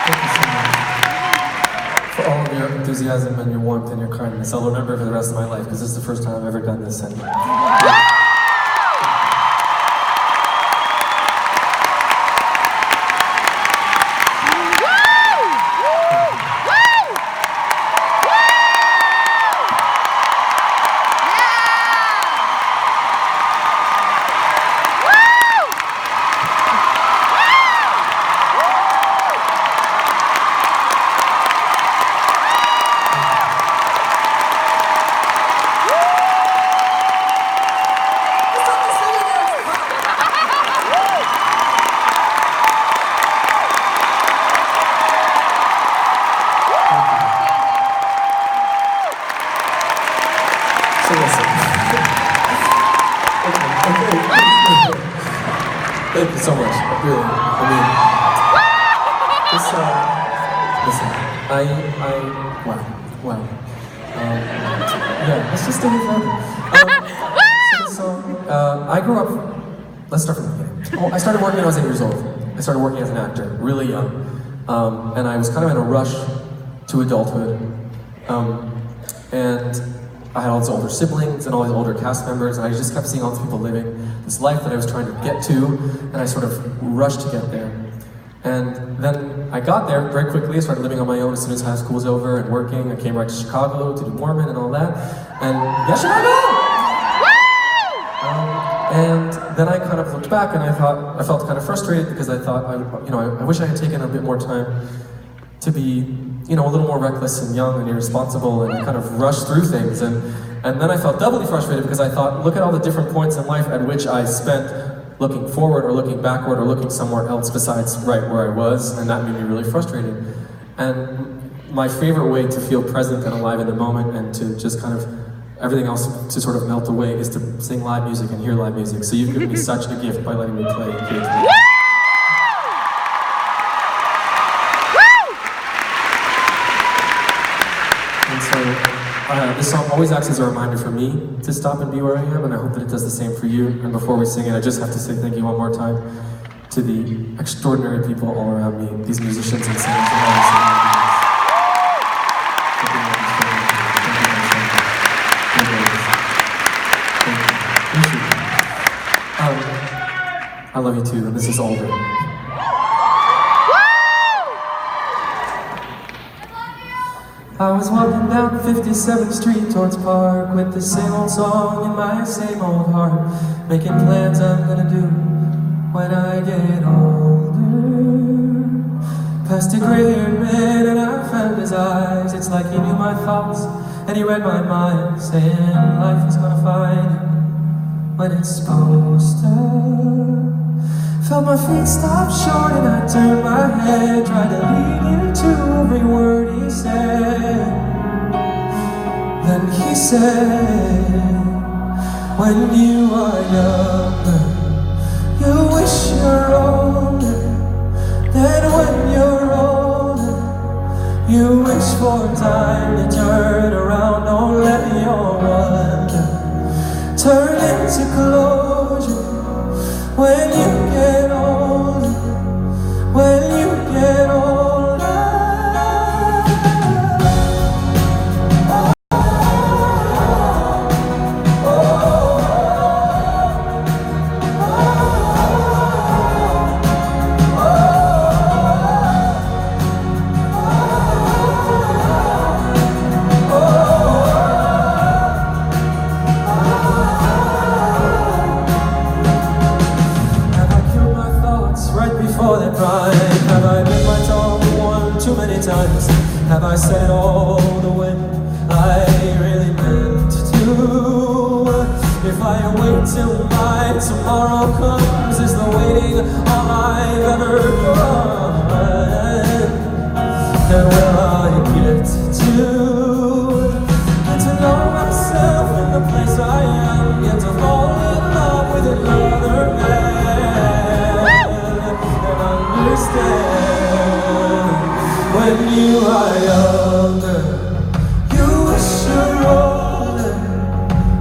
Thank you so much for all of your enthusiasm and your warmth and your kindness. I'll remember it for the rest of my life because this is the first time I've ever done this. And thank you so much. Really, I mean, this, listen, wow. Yeah, let's just stay with that. So, I grew up, let's start from the beginning. Oh, I started working when I was 8 years old. I started working as an actor, really young. And I was kind of in a rush to adulthood. And I had all these older siblings and all these older cast members, and I just kept seeing all these people living this life that I was trying to get to, and I sort of rushed to get there. And then I got there very quickly. I started living on my own as soon as high school was over and working. I came right to Chicago to do Mormon and all that. And yeah, Chicago! And then I kind of looked back and I felt kind of frustrated because I thought, I wish I had taken a bit more time to be, a little more reckless and young and irresponsible, and I kind of rushed through things. And then I felt doubly frustrated because I thought, look at all the different points in life at which I spent looking forward or looking backward or looking somewhere else besides right where I was, and that made me really frustrated. And my favorite way to feel present and alive in the moment and to just kind of everything else to sort of melt away is to sing live music and hear live music. So you've given me such a gift by letting me play here today. This song always acts as a reminder for me to stop and be where I am, and I hope that it does the same for you. And before we sing it, I just have to say thank you one more time to the extraordinary people all around me, these musicians and singers. I love you too, and this is Alder. I was walking down 57th Street towards Park with the same old song in my same old heart, making plans I'm gonna do when I get older. Past a gray-haired man and I found his eyes. It's like he knew my thoughts and he read my mind, saying life is gonna find you when it's supposed to. Felt my feet stop short and I turned my head, tried to lean into every word he said. Then he said, when you are younger, you wish you're older. Then when you're older, you wish for time to turn around. Don't let your wonder turn into closure. When you get older, when you get older. Times have I said all the way I really meant to? If I wait till my tomorrow comes, is the waiting all I've ever done? And will I get to know myself in the place I am, get to fall in love with another man? understand. When you are younger, you wish you're older.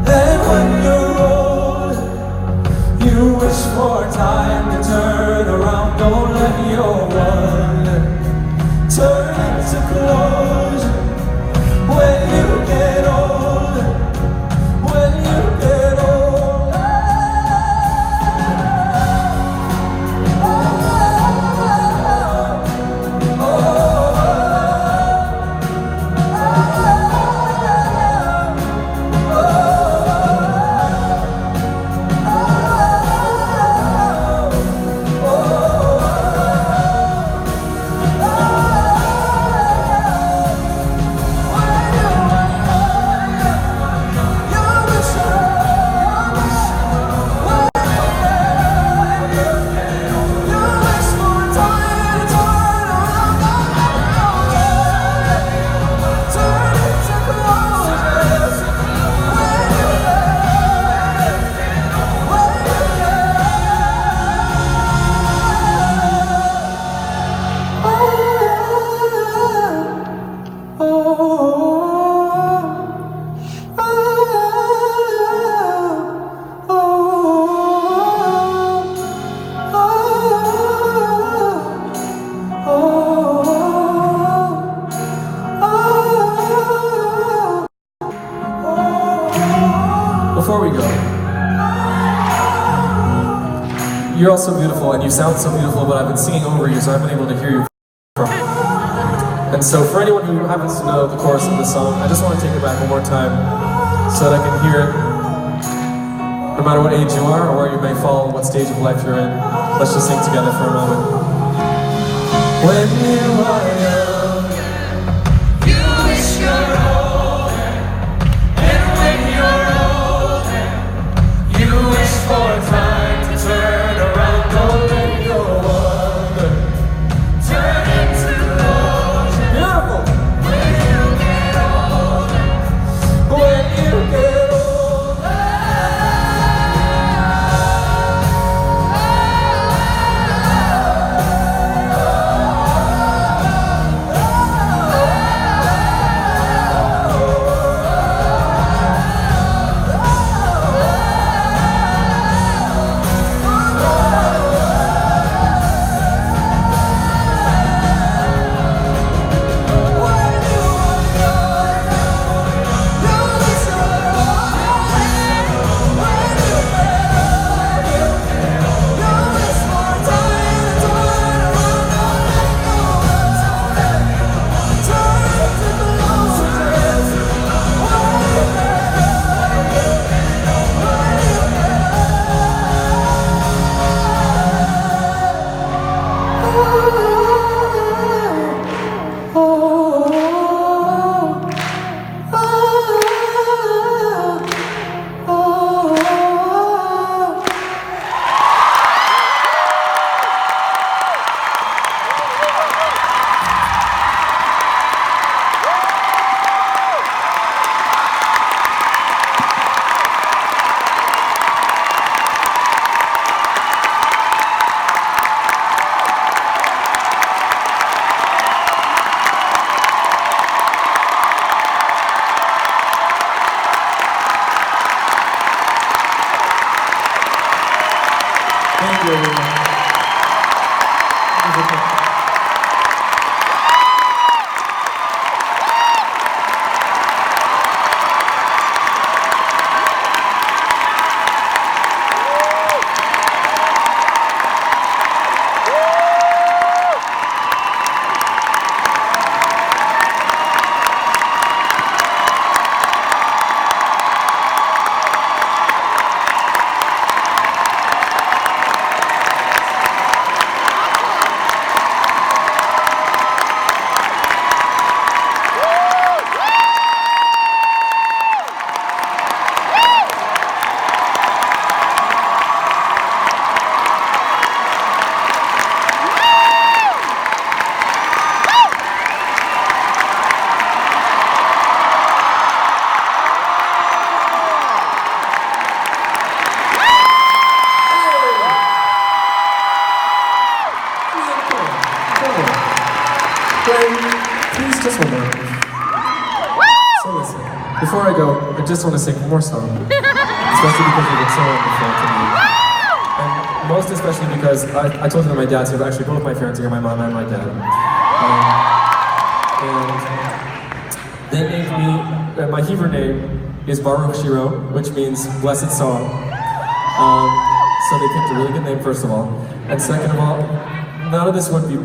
And when you're older, you wish for time to turn around. Don't let your wonder turn into closure. When you get older, when you get older. Before we go, you're all so beautiful and you sound so beautiful, but I've been singing over you, so I haven't been able to hear you from. And so for anyone who happens to know the chorus of this song, I just want to take it back one more time so that I can hear it. No matter what age you are or where you may fall, what stage of life you're in, let's just sing together for a moment. When you are young, you wish you're older. And when you're older, you wish for time to turn around. Don't let your wonder turn into closure. Beautiful. When you get older, when you get older. Thank you, everyone. Please, just one more. So listen, before I go, I just want to sing one more song. Especially because you've been so wonderful to me. And most especially because I told you that my dad's here, but actually both my parents are here, my mom and my dad. And they named me, my Hebrew name is Baruch Shiro, which means blessed song. So they picked a really good name, first of all. And second of all, none of this would be,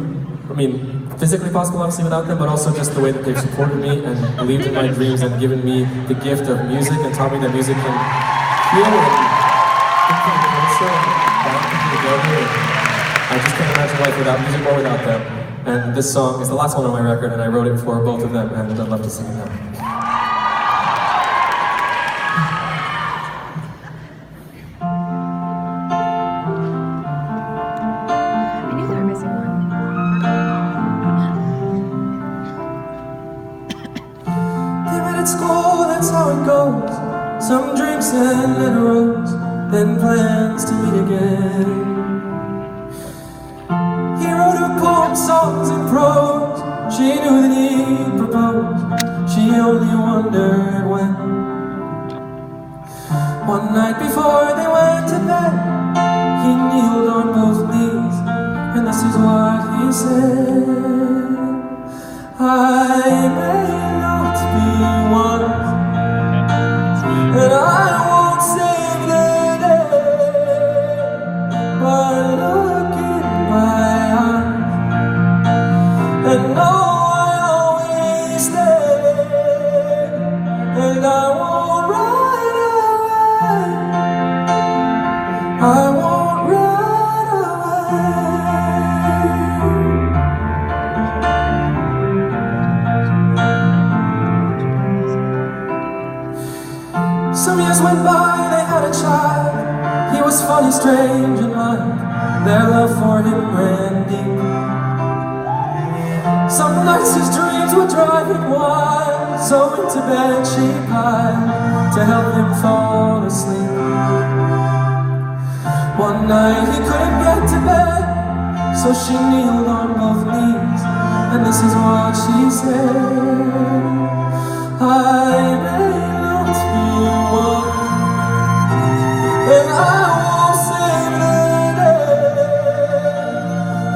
physically possible, obviously, without them, but also just the way that they've supported me and believed in my dreams and given me the gift of music and taught me that music can heal and bring people closer and bond people together. I just can't imagine life without music or without them. And this song is the last one on my record, and I wrote it for both of them, and I'd love to sing it now. School, that's how it goes. Some drinks and then a rose, then plans to meet again. He wrote her poems, songs, and prose. She knew that he'd propose. She only wondered when. One night before they went to bed, he kneeled on both knees, and this is what he said. I may not be one, and I won't save the day, but look in my eyes and know I'll always stay, and I won't run away, I won't run away. Some years went by, they had a child. He was funny, strange, and light. Their love for him ran deep. Some nights his dreams would drive him wild, so into bed she piled to help him fall asleep. One night he couldn't get to bed, so she kneeled on both knees, and this is what she said. I may not be one, and I won't save the day,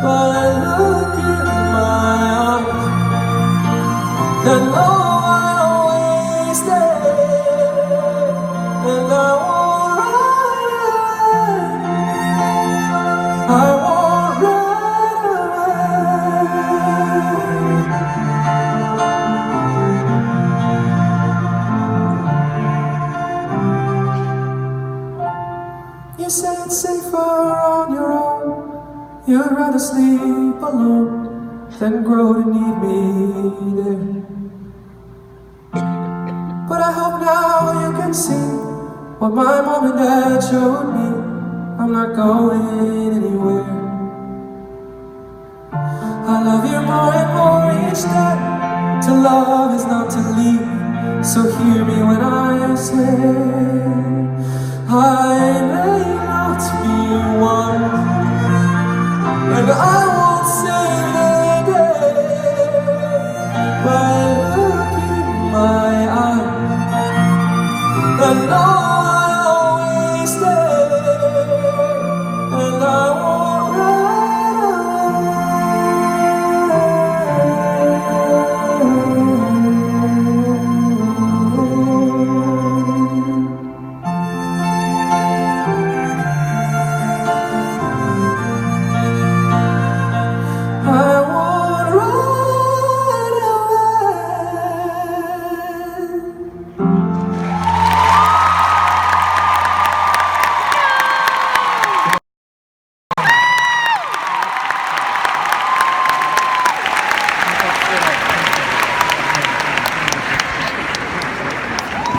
but look in my eyes, then know I'll always stay, and I won't run away, I won't run away. You say it's safer on your own. You'd rather sleep alone than grow to need me there. But I hope now you can see what my mom and dad showed me. I'm not going anywhere. I love you more and more each day. To love is not to leave, so hear me when I say I may not be one, and I